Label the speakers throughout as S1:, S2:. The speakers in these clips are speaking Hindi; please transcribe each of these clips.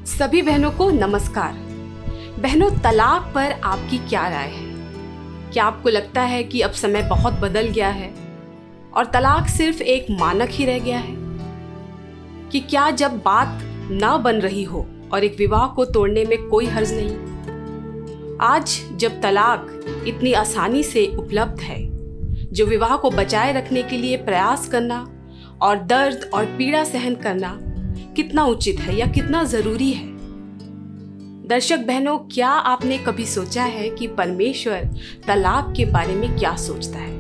S1: सभी बहनों को नमस्कार। बहनों, तलाक पर आपकी क्या राय है? क्या आपको लगता है कि अब समय बहुत बदल गया है और तलाक सिर्फ एक मानक ही रह गया है? कि क्या जब बात ना बन रही हो और एक विवाह को तोड़ने में कोई हर्ज नहीं? आज जब तलाक इतनी आसानी से उपलब्ध है, जो विवाह को बचाए रखने के लिए प्रयास करना और दर्द और पीड़ा सहन करना कितना उचित है या कितना जरूरी है? दर्शक बहनों, क्या आपने कभी सोचा है कि परमेश्वर तलाक के बारे में क्या सोचता है?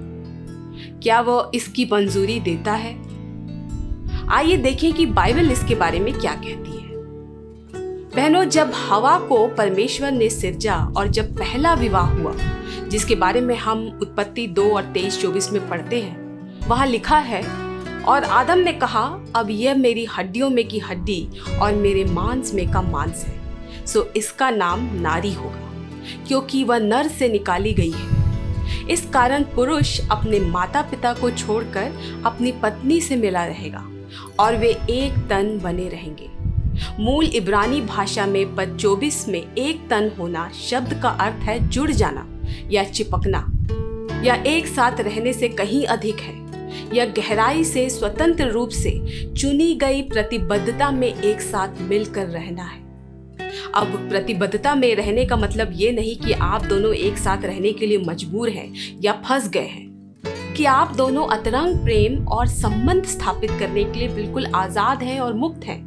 S1: क्या वह इसकी मंजूरी देता है? आइए देखें कि बाइबल इसके बारे में क्या कहती है। बहनों, जब हवा को परमेश्वर ने सिरजा और जब पहला विवाह हुआ, जिसके बारे में हम उत्पत्ति 2 और 23-24 में पढ़ते हैं, वहां लिखा है, और आदम ने कहा, अब यह मेरी हड्डियों में की हड्डी और मेरे मांस में का मांस है, सो इसका नाम नारी होगा, क्योंकि वह नर से निकाली गई है। इस कारण पुरुष अपने माता पिता को छोड़कर अपनी पत्नी से मिला रहेगा और वे एक तन बने रहेंगे। मूल इब्रानी भाषा में पद 24 में एक तन होना शब्द का अर्थ है जुड़ जाना या चिपकना, या एक साथ रहने से कहीं अधिक है, या गहराई से स्वतंत्र रूप से चुनी गई प्रतिबद्धता में एक साथ मिलकर रहना है। अब प्रतिबद्धता में रहने का मतलब ये नहीं कि आप दोनों एक साथ रहने के लिए मजबूर हैं या फंस गए हैं, कि आप दोनों अतरंग प्रेम और संबंध स्थापित करने के लिए बिल्कुल आजाद हैं और मुक्त हैं।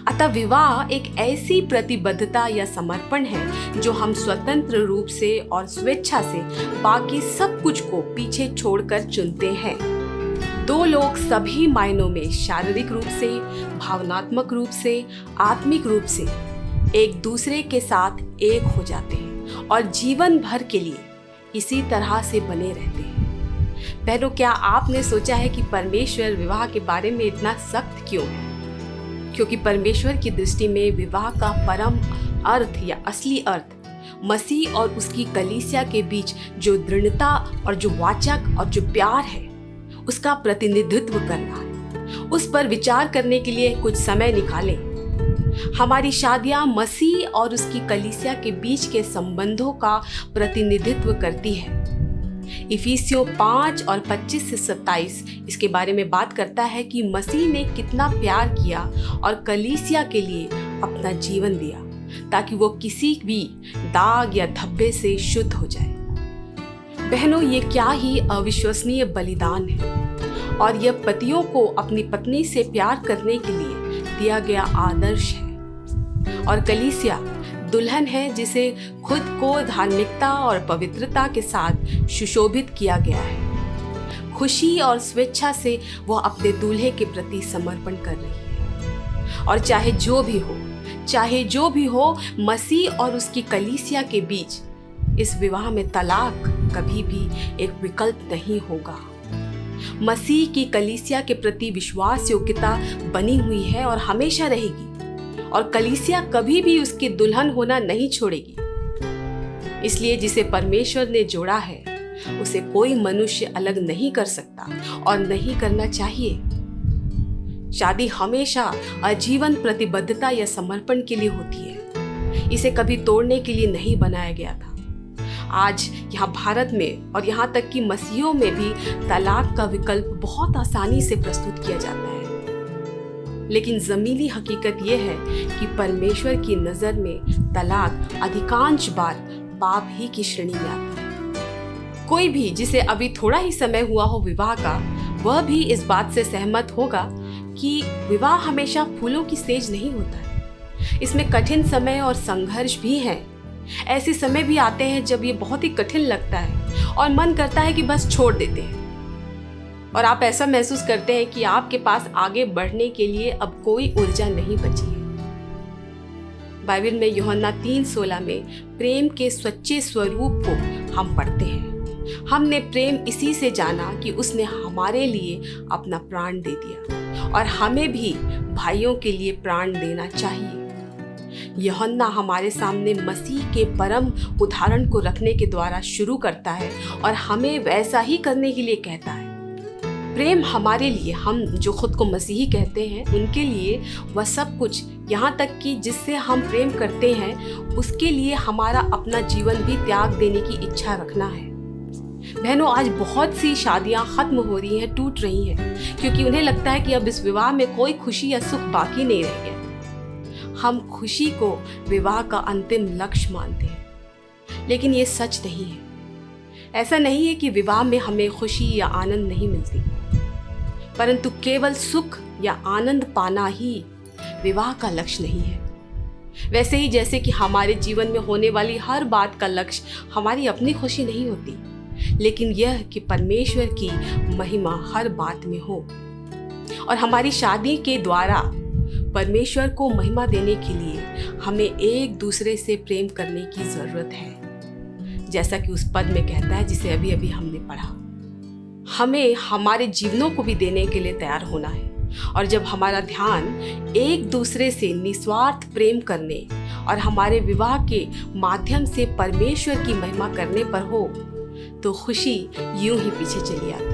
S1: अतः विवाह एक ऐसी प्रतिबद्धता या समर्पण है जो हम स्वतंत्र रूप से और स्वेच्छा से बाकी सब कुछ को पीछे छोड़कर चुनते हैं। दो लोग सभी मायनों में शारीरिक रूप से, भावनात्मक रूप से, आत्मिक रूप से एक दूसरे के साथ एक हो जाते हैं और जीवन भर के लिए इसी तरह से बने रहते हैं। बहनों, क्या आपने सोचा है कि परमेश्वर विवाह के बारे में इतना सख्त क्यों है? क्योंकि परमेश्वर की दृष्टि में विवाह का परम अर्थ या असली अर्थ मसीह और उसकी कलीसिया के बीच जो दृढ़ता और जो वाचक और जो प्यार है, उसका प्रतिनिधित्व करना है। उस पर विचार करने के लिए कुछ समय निकालें। हमारी शादियां मसीह और उसकी कलीसिया के बीच के संबंधों का प्रतिनिधित्व करती है। इफिसियों 5 और 25 से 27 इसके बारे में बात करता है कि मसीह ने कितना प्यार किया और कलीसिया के लिए अपना जीवन दिया, ताकि वो किसी भी दाग या धब्बे से शुद्ध हो जाए। बहनों, ये क्या ही अविश्वसनीय बलिदान है, और यह पतियों को अपनी पत्नी से प्यार करने के लिए दिया गया आदर्श है। और कलीसिया दुल्हन है जिसे खुद को धार्मिकता और पवित्रता के साथ सुशोभित किया गया है। खुशी और स्वेच्छा से वह अपने दूल्हे के प्रति समर्पण कर रही है। और चाहे जो भी हो, मसीह और उसकी कलीसिया के बीच इस विवाह में तलाक कभी भी एक विकल्प नहीं होगा। मसीह की कलीसिया के प्रति विश्वास योग्यता बनी हुई है और हमेशा रहेगी, और कलीसिया कभी भी उसकी दुल्हन होना नहीं छोड़ेगी। इसलिए जिसे परमेश्वर ने जोड़ा है, उसे कोई मनुष्य अलग नहीं कर सकता और नहीं करना चाहिए। शादी हमेशा आजीवन प्रतिबद्धता या समर्पण के लिए होती है। इसे कभी तोड़ने के लिए नहीं बनाया गया था। आज यहाँ भारत में और यहाँ तक कि मसीहों में भी तलाक का विकल्प बहुत आसानी से प्रस्तुत किया जाता है। लेकिन जमीनी हकीकत यह है कि परमेश्वर की नज़र में तलाक अधिकांश बार पाप ही की श्रेणी में आता है। कोई भी जिसे अभी थोड़ा ही समय हुआ हो विवाह का, वह भी इस बात से सहमत होगा कि विवाह हमेशा फूलों की सेज नहीं होता है। इसमें कठिन समय और संघर्ष भी हैं। ऐसे समय भी आते हैं जब ये बहुत ही कठिन लगता है और मन करता है कि बस छोड़ देते हैं, और आप ऐसा महसूस करते हैं कि आपके पास आगे बढ़ने के लिए अब कोई ऊर्जा नहीं बची है। बाइबल में यूहन्ना 3:16 में प्रेम के सच्चे स्वरूप को हम पढ़ते हैं। हमने प्रेम इसी से जाना कि उसने हमारे लिए अपना प्राण दे दिया, और हमें भी भाइयों के लिए प्राण देना चाहिए। यूहन्ना हमारे सामने मसीह के परम उदाहरण को रखने के द्वारा शुरू करता है और हमें वैसा ही करने के लिए कहता है। प्रेम हमारे लिए, हम जो खुद को मसीही कहते हैं उनके लिए वह सब कुछ, यहाँ तक कि जिससे हम प्रेम करते हैं उसके लिए हमारा अपना जीवन भी त्याग देने की इच्छा रखना है। बहनों, आज बहुत सी शादियां खत्म हो रही हैं, टूट रही हैं, क्योंकि उन्हें लगता है कि अब इस विवाह में कोई खुशी या सुख बाकी नहीं रह गया। हम खुशी को विवाह का अंतिम लक्ष्य मानते हैं, लेकिन ये सच नहीं है। ऐसा नहीं है कि विवाह में हमें खुशी या आनंद नहीं मिलती, परंतु केवल सुख या आनंद पाना ही विवाह का लक्ष्य नहीं है। वैसे ही जैसे कि हमारे जीवन में होने वाली हर बात का लक्ष्य हमारी अपनी खुशी नहीं होती, लेकिन यह कि परमेश्वर की महिमा हर बात में हो। और हमारी शादी के द्वारा परमेश्वर को महिमा देने के लिए हमें एक दूसरे से प्रेम करने की ज़रूरत है, जैसा कि उस पद में कहता है जिसे अभी अभी हमने पढ़ा। हमें हमारे जीवनों को भी देने के लिए तैयार होना है। और जब हमारा ध्यान एक दूसरे से निस्वार्थ प्रेम करने और हमारे विवाह के माध्यम से परमेश्वर की महिमा करने पर हो, तो खुशी यूं ही पीछे चली आती है।